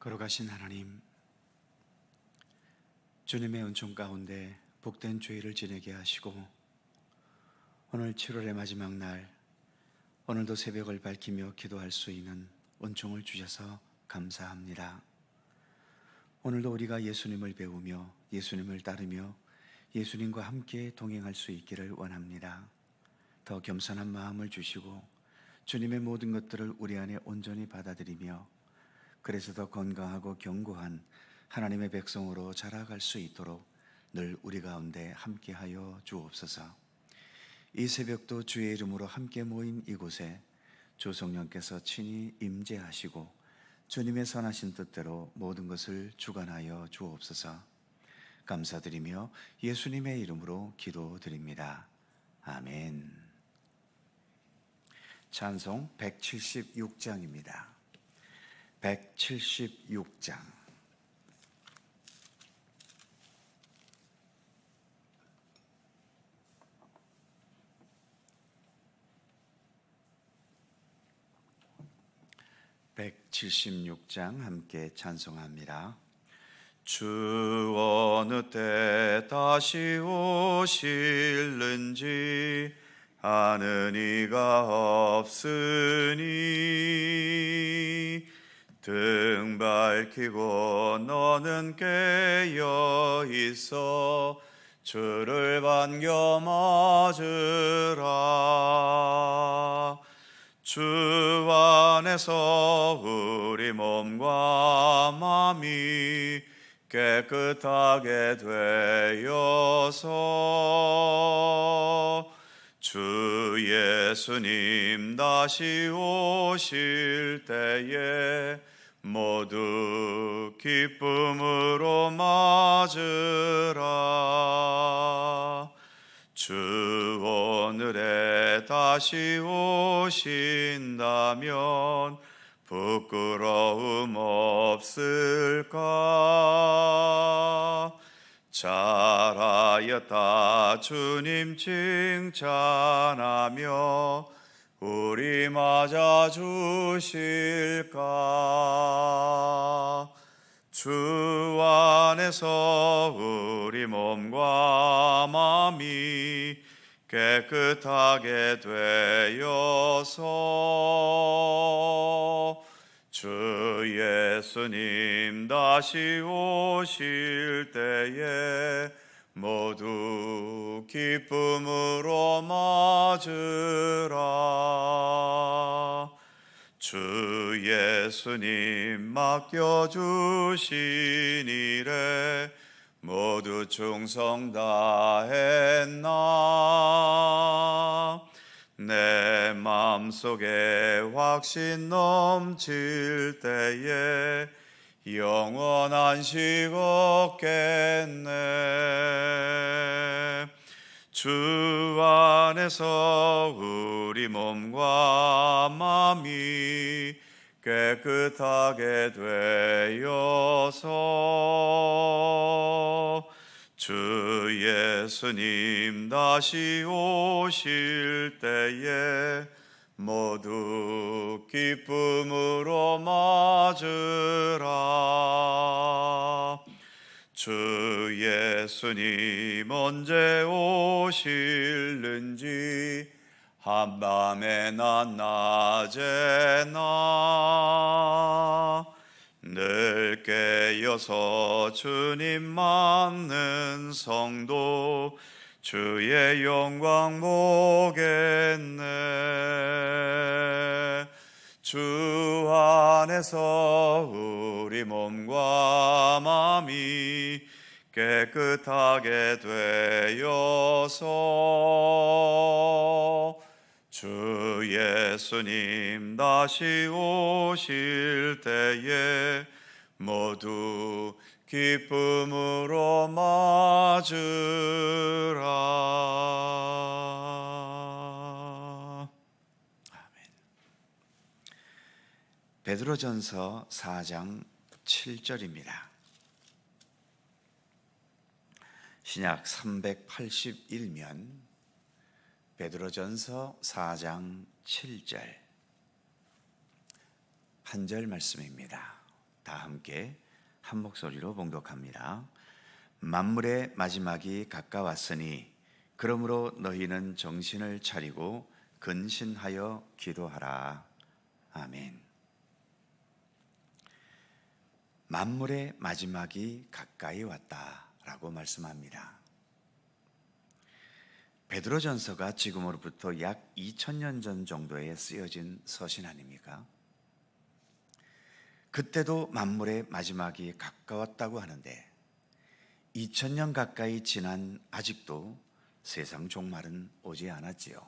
거룩하신 하나님, 주님의 은총 가운데 복된 주일을 지내게 하시고 오늘 7월의 마지막 날, 오늘도 새벽을 밝히며 기도할 수 있는 은총을 주셔서 감사합니다. 오늘도 우리가 예수님을 배우며 예수님을 따르며 예수님과 함께 동행할 수 있기를 원합니다. 더 겸손한 마음을 주시고 주님의 모든 것들을 우리 안에 온전히 받아들이며 그래서 더 건강하고 견고한 하나님의 백성으로 자라갈 수 있도록 늘 우리 가운데 함께하여 주옵소서. 이 새벽도 주의 이름으로 함께 모인 이곳에 주 성령께서 친히 임재하시고 주님의 선하신 뜻대로 모든 것을 주관하여 주옵소서. 감사드리며 예수님의 이름으로 기도드립니다. 아멘. 찬송 176장입니다. 176장. 함께 찬송합니다. 주 어느 때 다시 오실는지 아는 이가 없으니 등 밝히고 너는 깨어 있어 주를 반겨 맞으라. 주 안에서 우리 몸과 마음이 깨끗하게 되어서 주 예수님 다시 오실 때에 모두 기쁨으로 맞으라. 주 오늘에 다시 오신다면 부끄러움 없을까? 잘하였다 주님 칭찬하며 우리 맞아 주실까? 주 안에서 우리 몸과 마음이 깨끗하게 되어서 주 예수님 다시 오실 때에 모두 기쁨으로 맞으라. 주 예수님 맡겨주신 일에 모두 충성 다했나? 내 마음속에 확신 넘칠 때에 영원한 식 얻겠네. 주 안에서 우리 몸과 마음이 깨끗하게 되어서 주 예수님 다시 오실 때에 모두 기쁨으로 맞으라. 주 예수님 언제 오실는지 한밤에나 낮에나 늘 깨어서 주님 맞는 성도 주의 영광 보겠네. 주 안에서 우리 몸과 마음이 깨끗하게 되어서 주 예수님 다시 오실 때에 모두 기쁨으로 맞으라. 아멘. 베드로전서 4장 7절입니다. 신약 381면 베드로전서 4장 7절 한 절 말씀입니다. 다 함께 한 목소리로 봉독합니다. 만물의 마지막이 가까웠으니 그러므로 너희는 정신을 차리고 근신하여 기도하라. 아멘. 만물의 마지막이 가까이 왔다라고 말씀합니다. 베드로전서가 지금으로부터 약 2000년 전 정도에 쓰여진 서신 아닙니까? 그때도 만물의 마지막이 가까웠다고 하는데 2000년 가까이 지난 아직도 세상 종말은 오지 않았지요.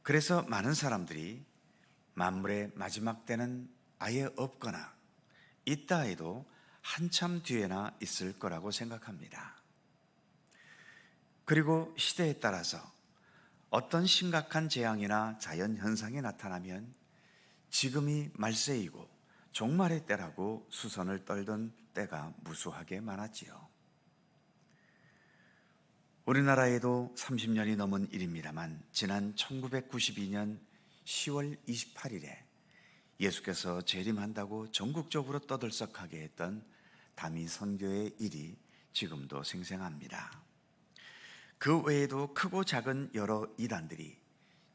그래서 많은 사람들이 만물의 마지막 때는 아예 없거나 있다 해도 한참 뒤에나 있을 거라고 생각합니다. 그리고 시대에 따라서 어떤 심각한 재앙이나 자연현상이 나타나면 지금이 말세이고 종말의 때라고 수선을 떨던 때가 무수하게 많았지요. 우리나라에도 30년이 넘은 일입니다만 지난 1992년 10월 28일에 예수께서 재림한다고 전국적으로 떠들썩하게 했던 다미 선교의 일이 지금도 생생합니다. 그 외에도 크고 작은 여러 이단들이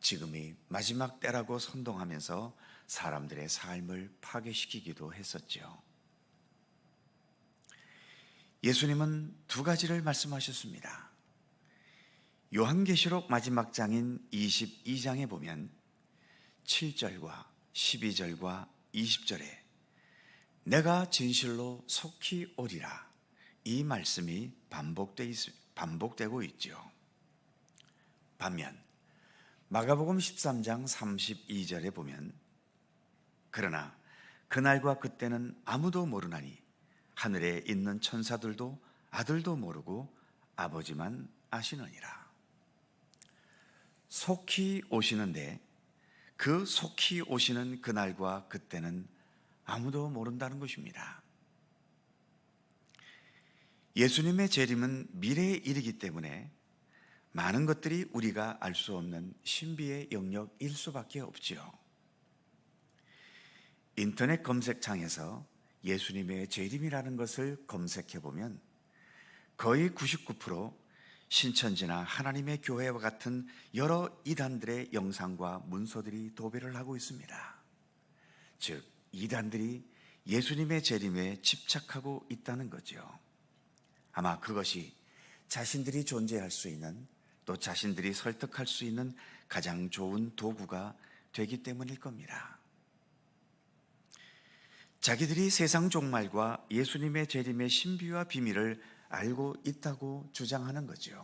지금이 마지막 때라고 선동하면서 사람들의 삶을 파괴시키기도 했었죠. 예수님은 두 가지를 말씀하셨습니다. 요한계시록 마지막 장인 22장에 보면 7절과 12절과 20절에 내가 진실로 속히 오리라 이 말씀이 반복되고 있죠. 반면 마가복음 13장 32절에 보면 그러나 그날과 그때는 아무도 모르나니 하늘에 있는 천사들도 아들도 모르고 아버지만 아시느니라. 속히 오시는데 그 속히 오시는 그날과 그때는 아무도 모른다는 것입니다. 예수님의 재림은 미래의 일이기 때문에 많은 것들이 우리가 알 수 없는 신비의 영역일 수밖에 없지요. 인터넷 검색창에서 예수님의 재림이라는 것을 검색해 보면 거의 99% 신천지나 하나님의 교회와 같은 여러 이단들의 영상과 문서들이 도배를 하고 있습니다. 즉 이단들이 예수님의 재림에 집착하고 있다는 거죠. 아마 그것이 자신들이 존재할 수 있는 또 자신들이 설득할 수 있는 가장 좋은 도구가 되기 때문일 겁니다. 자기들이 세상 종말과 예수님의 재림의 신비와 비밀을 알고 있다고 주장하는 거죠.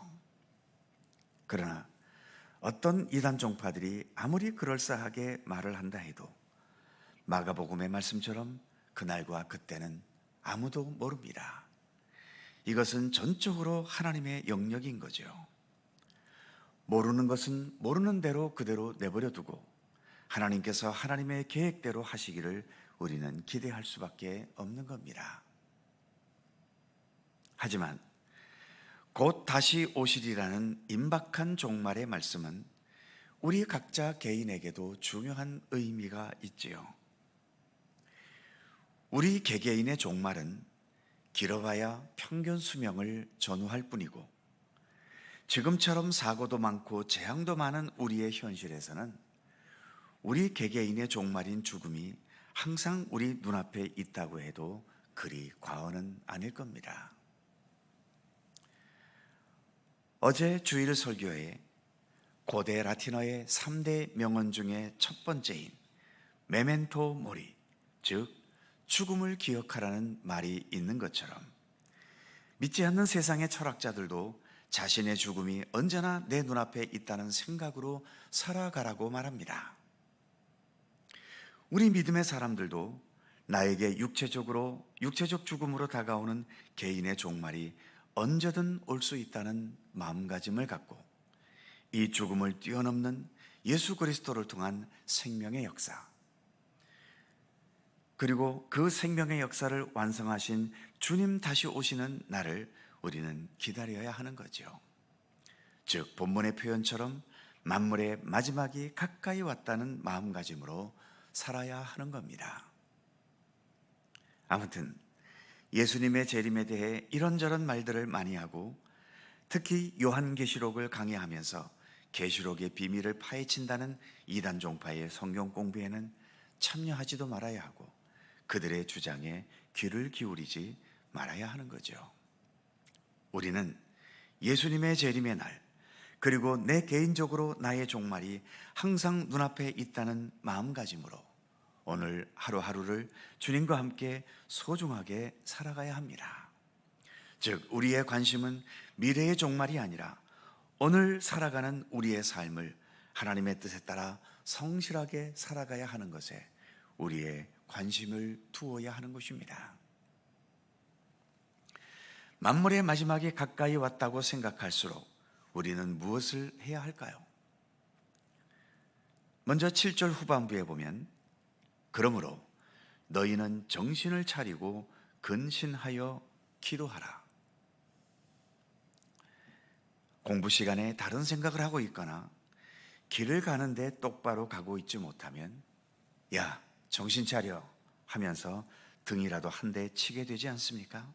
그러나 어떤 이단 종파들이 아무리 그럴싸하게 말을 한다 해도 마가복음의 말씀처럼 그날과 그때는 아무도 모릅니다. 이것은 전적으로 하나님의 영역인 거죠. 모르는 것은 모르는 대로 그대로 내버려 두고 하나님께서 하나님의 계획대로 하시기를 우리는 기대할 수밖에 없는 겁니다. 하지만 곧 다시 오시리라는 임박한 종말의 말씀은 우리 각자 개인에게도 중요한 의미가 있지요. 우리 개개인의 종말은 길어봐야 평균 수명을 전후할 뿐이고 지금처럼 사고도 많고 재앙도 많은 우리의 현실에서는 우리 개개인의 종말인 죽음이 항상 우리 눈앞에 있다고 해도 그리 과언은 아닐 겁니다. 어제 주일 설교에 고대 라틴어의 3대 명언 중에 첫 번째인 메멘토 모리, 즉 죽음을 기억하라는 말이 있는 것처럼 믿지 않는 세상의 철학자들도 자신의 죽음이 언제나 내 눈앞에 있다는 생각으로 살아가라고 말합니다. 우리 믿음의 사람들도 나에게 육체적 죽음으로 다가오는 개인의 종말이 언제든 올 수 있다는 마음가짐을 갖고 이 죽음을 뛰어넘는 예수 그리스도를 통한 생명의 역사, 그리고 그 생명의 역사를 완성하신 주님 다시 오시는 날을 우리는 기다려야 하는 거죠. 즉 본문의 표현처럼 만물의 마지막이 가까이 왔다는 마음가짐으로 살아야 하는 겁니다. 아무튼 예수님의 재림에 대해 이런저런 말들을 많이 하고 특히 요한계시록을 강의하면서 계시록의 비밀을 파헤친다는 이단 종파의 성경 공부에는 참여하지도 말아야 하고 그들의 주장에 귀를 기울이지 말아야 하는 거죠. 우리는 예수님의 재림의 날, 그리고 내 개인적으로 나의 종말이 항상 눈앞에 있다는 마음가짐으로 오늘 하루하루를 주님과 함께 소중하게 살아가야 합니다. 즉, 우리의 관심은 미래의 종말이 아니라 오늘 살아가는 우리의 삶을 하나님의 뜻에 따라 성실하게 살아가야 하는 것에 우리의 관심을 두어야 하는 것입니다. 만물의 마지막이 가까이 왔다고 생각할수록 우리는 무엇을 해야 할까요? 먼저 7절 후반부에 보면 그러므로 너희는 정신을 차리고 근신하여 기도하라. 공부 시간에 다른 생각을 하고 있거나 길을 가는데 똑바로 가고 있지 못하면 야, 정신 차려 하면서 등이라도 한 대 치게 되지 않습니까?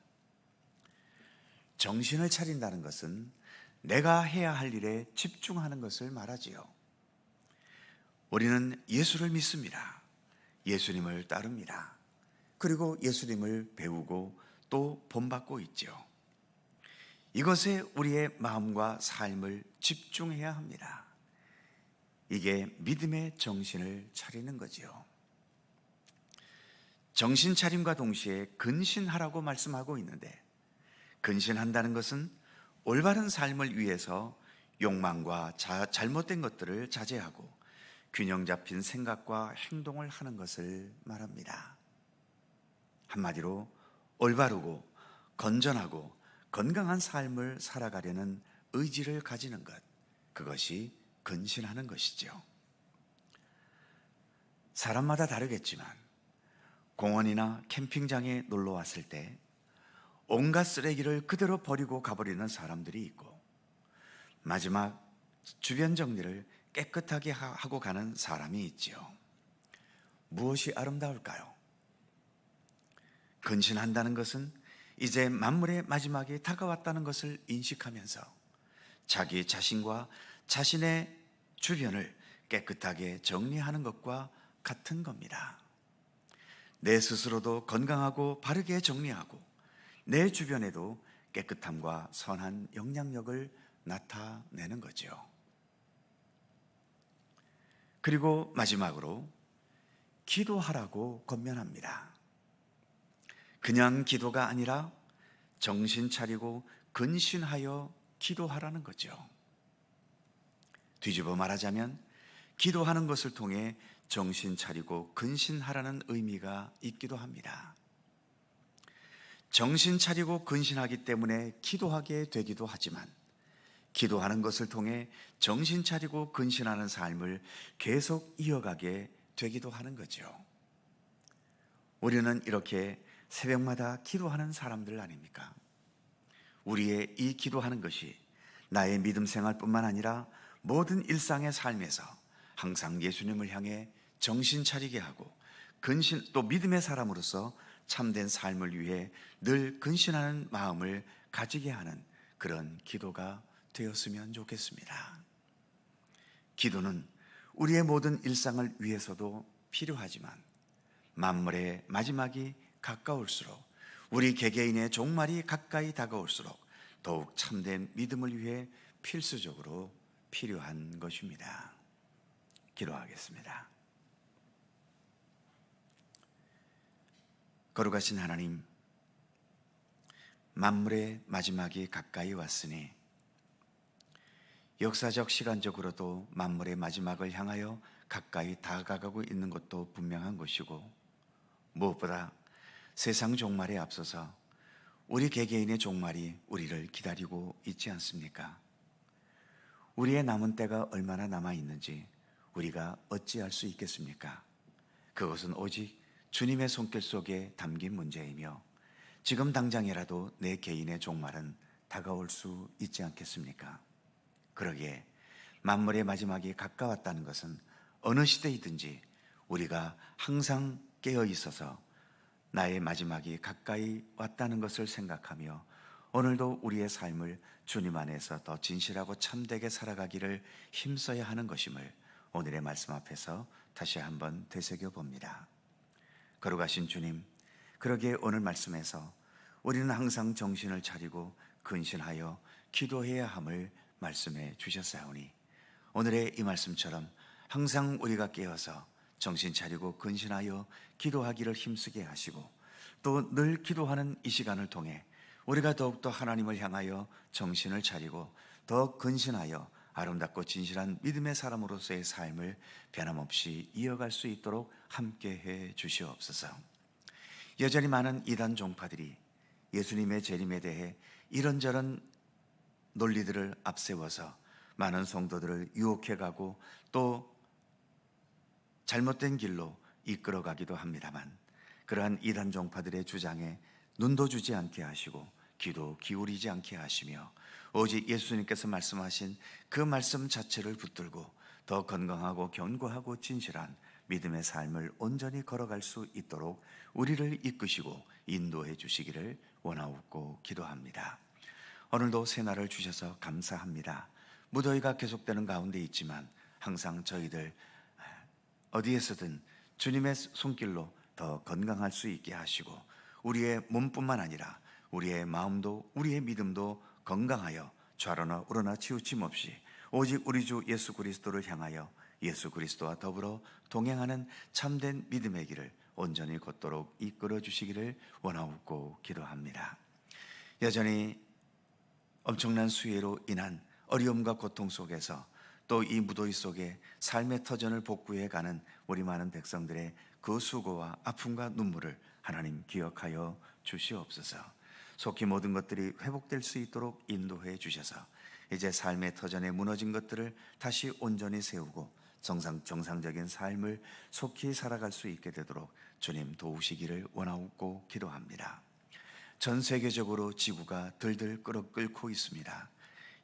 정신을 차린다는 것은 내가 해야 할 일에 집중하는 것을 말하지요. 우리는 예수를 믿습니다. 예수님을 따릅니다. 그리고 예수님을 배우고 또 본받고 있죠. 이것에 우리의 마음과 삶을 집중해야 합니다. 이게 믿음의 정신을 차리는 거지요. 정신 차림과 동시에 근신하라고 말씀하고 있는데, 근신한다는 것은 올바른 삶을 위해서 욕망과 잘못된 것들을 자제하고 균형 잡힌 생각과 행동을 하는 것을 말합니다. 한마디로 올바르고 건전하고 건강한 삶을 살아가려는 의지를 가지는 것, 그것이 근신하는 것이죠. 사람마다 다르겠지만 공원이나 캠핑장에 놀러 왔을 때 온갖 쓰레기를 그대로 버리고 가버리는 사람들이 있고, 마지막 주변 정리를 깨끗하게 하고 가는 사람이 있지요. 무엇이 아름다울까요? 근신한다는 것은 이제 만물의 마지막이 다가왔다는 것을 인식하면서 자기 자신과 자신의 주변을 깨끗하게 정리하는 것과 같은 겁니다. 내 스스로도 건강하고 바르게 정리하고 내 주변에도 깨끗함과 선한 영향력을 나타내는 거죠. 그리고 마지막으로 기도하라고 권면합니다. 그냥 기도가 아니라 정신 차리고 근신하여 기도하라는 거죠. 뒤집어 말하자면 기도하는 것을 통해 정신 차리고 근신하라는 의미가 있기도 합니다. 정신 차리고 근신하기 때문에 기도하게 되기도 하지만, 기도하는 것을 통해 정신 차리고 근신하는 삶을 계속 이어가게 되기도 하는 거죠. 우리는 이렇게 새벽마다 기도하는 사람들 아닙니까? 우리의 이 기도하는 것이 나의 믿음 생활뿐만 아니라 모든 일상의 삶에서 항상 예수님을 향해 정신 차리게 하고 근신, 또 믿음의 사람으로서 참된 삶을 위해 늘 근신하는 마음을 가지게 하는 그런 기도가 되었으면 좋겠습니다. 기도는 우리의 모든 일상을 위해서도 필요하지만 만물의 마지막이 가까울수록, 우리 개개인의 종말이 가까이 다가올수록 더욱 참된 믿음을 위해 필수적으로 필요한 것입니다. 기도하겠습니다. 거룩하신 하나님, 만물의 마지막이 가까이 왔으니 역사적 시간적으로도 만물의 마지막을 향하여 가까이 다가가고 있는 것도 분명한 것이고, 무엇보다 세상 종말에 앞서서 우리 개개인의 종말이 우리를 기다리고 있지 않습니까? 우리의 남은 때가 얼마나 남아 있는지 우리가 어찌 알 수 있겠습니까? 그것은 오직 주님의 손길 속에 담긴 문제이며, 지금 당장이라도 내 개인의 종말은 다가올 수 있지 않겠습니까? 그러기에 만물의 마지막이 가까웠다는 것은 어느 시대이든지 우리가 항상 깨어 있어서 나의 마지막이 가까이 왔다는 것을 생각하며 오늘도 우리의 삶을 주님 안에서 더 진실하고 참되게 살아가기를 힘써야 하는 것임을 오늘의 말씀 앞에서 다시 한번 되새겨 봅니다. 거룩하신 주님, 그러기에 오늘 말씀에서 우리는 항상 정신을 차리고 근신하여 기도해야 함을 말씀해 주셨사오니 오늘의 이 말씀처럼 항상 우리가 깨어서 정신 차리고 근신하여 기도하기를 힘쓰게 하시고 또 늘 기도하는 이 시간을 통해 우리가 더욱더 하나님을 향하여 정신을 차리고 더 근신하여 아름답고 진실한 믿음의 사람으로서의 삶을 변함없이 이어갈 수 있도록 함께해 주시옵소서. 여전히 많은 이단 종파들이 예수님의 재림에 대해 이런저런 논리들을 앞세워서 많은 성도들을 유혹해가고 또 잘못된 길로 이끌어가기도 합니다만 그러한 이단 종파들의 주장에 눈도 주지 않게 하시고 귀도 기울이지 않게 하시며 오직 예수님께서 말씀하신 그 말씀 자체를 붙들고 더 건강하고 견고하고 진실한 믿음의 삶을 온전히 걸어갈 수 있도록 우리를 이끄시고 인도해 주시기를 원하옵고 기도합니다. 오늘도 새날을 주셔서 감사합니다. 무더위가 계속되는 가운데 있지만 항상 저희들 어디에서든 주님의 손길로 더 건강할 수 있게 하시고 우리의 몸뿐만 아니라 우리의 마음도 우리의 믿음도 건강하여 좌로나 우로나 치우침 없이 오직 우리 주 예수 그리스도를 향하여 예수 그리스도와 더불어 동행하는 참된 믿음의 길을 온전히 걷도록 이끌어 주시기를 원하옵고 기도합니다. 여전히 엄청난 수해로 인한 어려움과 고통 속에서 또 이 무더위 속에 삶의 터전을 복구해 가는 우리 많은 백성들의 그 수고와 아픔과 눈물을 하나님 기억하여 주시옵소서. 속히 모든 것들이 회복될 수 있도록 인도해 주셔서 이제 삶의 터전에 무너진 것들을 다시 온전히 세우고 정상적인 삶을 속히 살아갈 수 있게 되도록 주님 도우시기를 원하옵고 기도합니다. 전 세계적으로 지구가 들들 끓고 있습니다.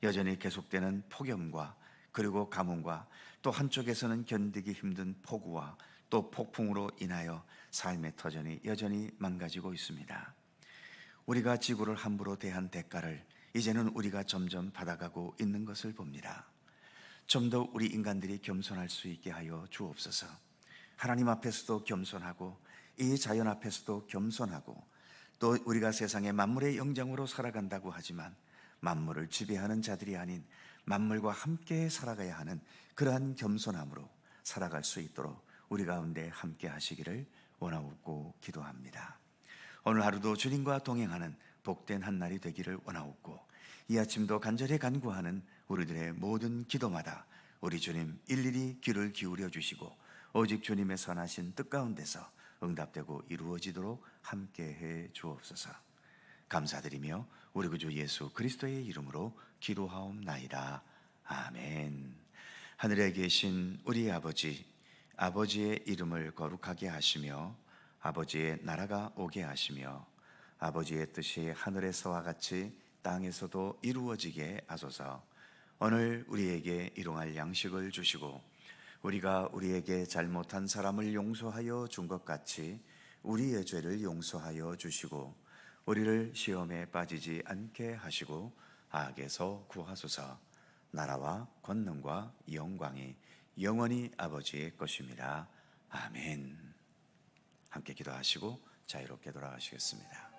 여전히 계속되는 폭염과 그리고 가뭄과 또 한쪽에서는 견디기 힘든 폭우와 또 폭풍으로 인하여 삶의 터전이 여전히 망가지고 있습니다. 우리가 지구를 함부로 대한 대가를 이제는 우리가 점점 받아가고 있는 것을 봅니다. 좀 더 우리 인간들이 겸손할 수 있게 하여 주옵소서. 하나님 앞에서도 겸손하고 이 자연 앞에서도 겸손하고 또 우리가 세상의 만물의 영장으로 살아간다고 하지만 만물을 지배하는 자들이 아닌 만물과 함께 살아가야 하는 그러한 겸손함으로 살아갈 수 있도록 우리 가운데 함께 하시기를 원하옵고 기도합니다. 오늘 하루도 주님과 동행하는 복된 한 날이 되기를 원하옵고 이 아침도 간절히 간구하는 우리들의 모든 기도마다 우리 주님 일일이 귀를 기울여 주시고 오직 주님의 선하신 뜻 가운데서 응답되고 이루어지도록 함께해 주옵소서. 감사드리며 우리 구주 예수 그리스도의 이름으로 기도하옵나이다. 아멘. 하늘에 계신 우리 아버지, 아버지의 이름을 거룩하게 하시며 아버지의 나라가 오게 하시며 아버지의 뜻이 하늘에서와 같이 땅에서도 이루어지게 하소서. 오늘 우리에게 일용할 양식을 주시고 우리가 우리에게 잘못한 사람을 용서하여 준 것 같이 우리의 죄를 용서하여 주시고 우리를 시험에 빠지지 않게 하시고 악에서 구하소서. 나라와 권능과 영광이 영원히 아버지의 것입니다. 아멘. 함께 기도하시고 자유롭게 돌아가시겠습니다.